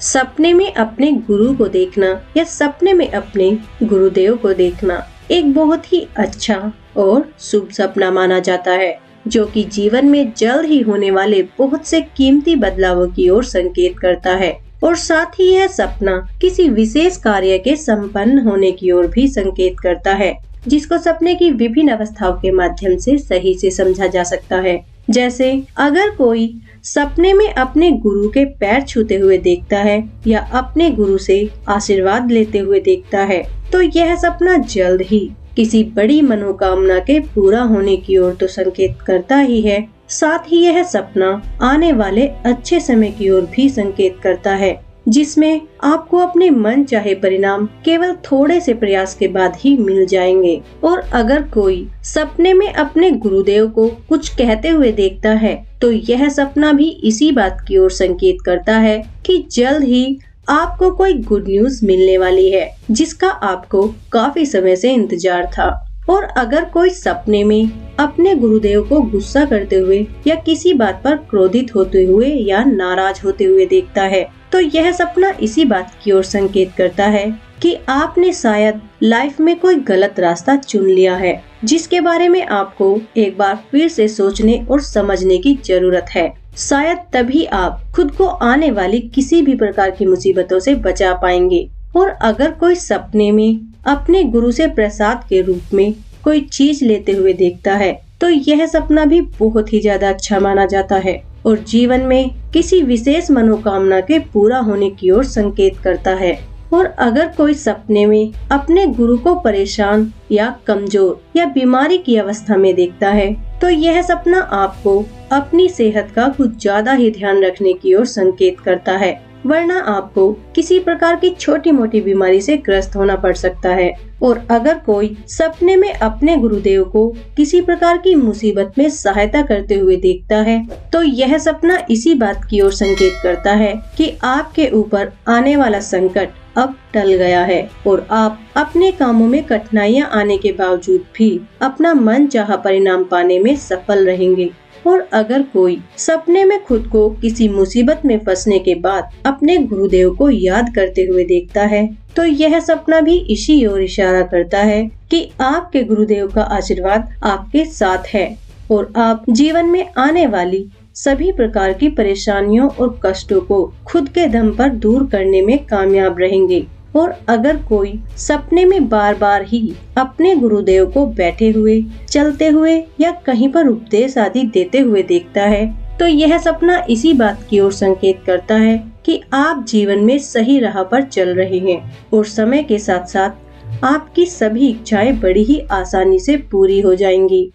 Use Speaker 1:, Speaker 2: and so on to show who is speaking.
Speaker 1: सपने में अपने गुरु को देखना या सपने में अपने गुरुदेव को देखना एक बहुत ही अच्छा और शुभ सपना माना जाता है, जो कि जीवन में जल्द ही होने वाले बहुत से कीमती बदलावों की ओर संकेत करता है। और साथ ही यह सपना किसी विशेष कार्य के संपन्न होने की ओर भी संकेत करता है, जिसको सपने की विभिन्न अवस्थाओं के माध्यम से सही से समझा जा सकता है। जैसे अगर कोई सपने में अपने गुरु के पैर छूते हुए देखता है या अपने गुरु से आशीर्वाद लेते हुए देखता है, तो यह सपना जल्द ही किसी बड़ी मनोकामना के पूरा होने की ओर तो संकेत करता ही है, साथ ही यह सपना आने वाले अच्छे समय की ओर भी संकेत करता है, जिसमें आपको अपने मन चाहे परिणाम केवल थोड़े से प्रयास के बाद ही मिल जाएंगे। और अगर कोई सपने में अपने गुरुदेव को कुछ कहते हुए देखता है, तो यह सपना भी इसी बात की ओर संकेत करता है कि जल्द ही आपको कोई गुड न्यूज मिलने वाली है, जिसका आपको काफी समय से इंतजार था। और अगर कोई सपने में अपने गुरुदेव को गुस्सा करते हुए या किसी बात पर क्रोधित होते हुए या नाराज होते हुए देखता है, तो यह सपना इसी बात की ओर संकेत करता है कि आपने शायद लाइफ में कोई गलत रास्ता चुन लिया है, जिसके बारे में आपको एक बार फिर से सोचने और समझने की जरूरत है। शायद तभी आप खुद को आने वाली किसी भी प्रकार की मुसीबतों से बचा पाएंगे। और अगर कोई सपने में अपने गुरु से प्रसाद के रूप में कोई चीज लेते हुए देखता है, तो यह सपना भी बहुत ही ज्यादा अच्छा माना जाता है और जीवन में किसी विशेष मनोकामना के पूरा होने की ओर संकेत करता है। और अगर कोई सपने में अपने गुरु को परेशान या कमजोर या बीमारी की अवस्था में देखता है, तो यह सपना आपको अपनी सेहत का कुछ ज्यादा ही ध्यान रखने की ओर संकेत करता है, वरना आपको किसी प्रकार की छोटी मोटी बीमारी से ग्रस्त होना पड़ सकता है। और अगर कोई सपने में अपने गुरुदेव को किसी प्रकार की मुसीबत में सहायता करते हुए देखता है, तो यह सपना इसी बात की ओर संकेत करता है कि आपके ऊपर आने वाला संकट अब टल गया है और आप अपने कामों में कठिनाइयां आने के बावजूद भी अपना मनचाहा परिणाम पाने में सफल रहेंगे। और अगर कोई सपने में खुद को किसी मुसीबत में फंसने के बाद अपने गुरुदेव को याद करते हुए देखता है, तो यह सपना भी इसी ओर इशारा करता है कि आपके गुरुदेव का आशीर्वाद आपके साथ है और आप जीवन में आने वाली सभी प्रकार की परेशानियों और कष्टों को खुद के दम पर दूर करने में कामयाब रहेंगे। और अगर कोई सपने में बार बार ही अपने गुरुदेव को बैठे हुए, चलते हुए या कहीं पर उपदेश आदि देते हुए देखता है, तो यह सपना इसी बात की ओर संकेत करता है कि आप जीवन में सही राह पर चल रहे हैं और समय के साथ साथ आपकी सभी इच्छाएं बड़ी ही आसानी से पूरी हो जाएंगी।